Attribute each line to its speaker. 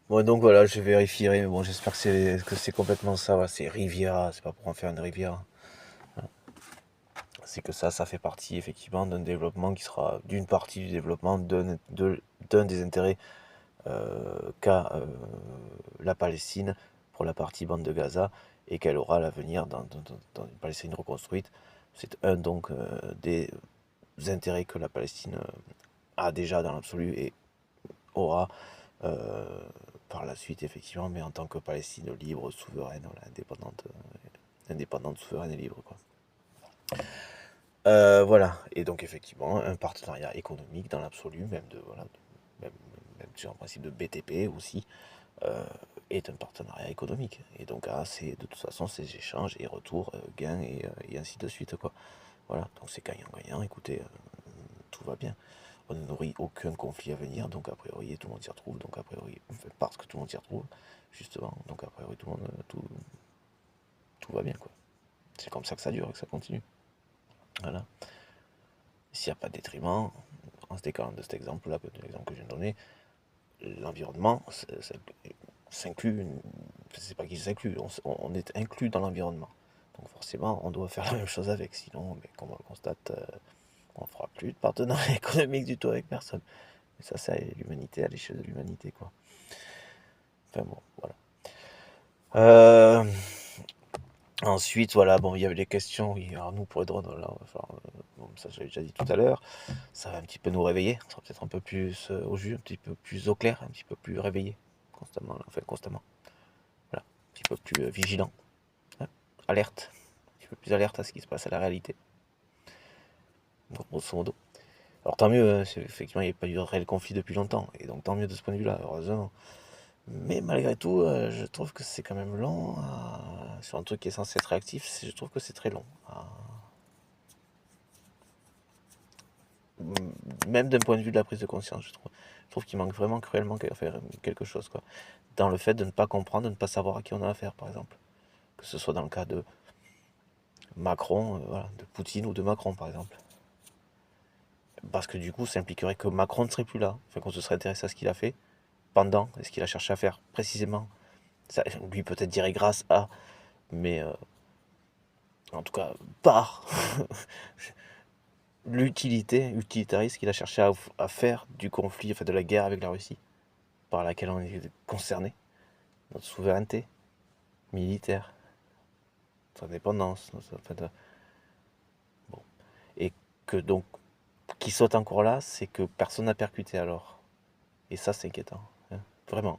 Speaker 1: Bon, donc voilà, je vérifierai, mais bon, j'espère que c'est complètement ça, voilà, c'est Riviera, c'est pas pour en faire une rivière. C'est que ça fait partie effectivement d'un développement qui sera d'une partie du développement d'un des intérêts qu'a la Palestine pour la partie bande de Gaza et qu'elle aura à l'avenir dans une Palestine reconstruite. C'est un donc des intérêts que la Palestine a déjà dans l'absolu et aura euh, par la suite effectivement, mais en tant que Palestine libre, souveraine, voilà, indépendante, souveraine et libre quoi. Voilà, et donc effectivement, un partenariat économique dans l'absolu, même de voilà, même, même sur un principe de BTP aussi, euh, est un partenariat économique. Et donc ah, c'est de toute façon ces échanges et retours, gains et ainsi de suite quoi. Voilà, donc c'est gagnant-gagnant. Écoutez, tout va bien. On ne nourrit aucun conflit à venir, donc a priori tout le monde s'y retrouve, donc a priori enfin, parce que tout le monde s'y retrouve, justement, donc a priori tout le monde tout va bien quoi. C'est comme ça que ça dure et que ça continue. Voilà. S'il n'y a pas de détriment, en se décalant de cet exemple-là, de l'exemple que je viens de donner, l'environnement s'inclut, c'est pas qu'il s'inclut, on est inclus dans l'environnement. Donc forcément, on doit faire la même chose avec, sinon, mais comme on le constate, on ne fera plus de partenariat économique du tout avec personne. Et ça, c'est l'humanité, à l'échelle de l'humanité, quoi. Enfin bon, voilà. Euh, Ensuite, voilà, bon, il y avait des questions, oui, alors nous, pour les drones, là, enfin, bon, ça j'avais déjà dit tout à l'heure, ça va un petit peu nous réveiller, on sera peut-être un peu plus au jus, un petit peu plus au clair, un petit peu plus réveillé, constamment, enfin constamment, voilà, un petit peu plus vigilant, hein, alerte, un petit peu plus alerte à ce qui se passe à la réalité, grosso modo. Alors tant mieux, hein, effectivement, il n'y a pas eu de réel conflit depuis longtemps, et donc tant mieux de ce point de vue-là, heureusement. Mais malgré tout, je trouve que c'est quand même long, sur un truc qui est censé être réactif, je trouve que c'est très long. Même d'un point de vue de la prise de conscience, je trouve qu'il manque vraiment cruellement faire quelque chose, quoi. Dans le fait de ne pas comprendre, de ne pas savoir à qui on a affaire, par exemple. Que ce soit dans le cas de Macron, voilà, de Poutine ou de Macron, par exemple. Parce que du coup, ça impliquerait que Macron ne serait plus là, enfin, qu'on se serait intéressé à ce qu'il a fait, pendant, et ce qu'il a cherché à faire précisément. Ça, lui peut-être dirait grâce à, mais en tout cas, par utilitariste qu'il a cherché à faire du conflit, enfin de la guerre avec la Russie, par laquelle on est concerné, notre souveraineté militaire, notre indépendance, bon. Et que donc, qui saute encore là, c'est que personne n'a percuté alors. Et ça, c'est inquiétant, hein, vraiment.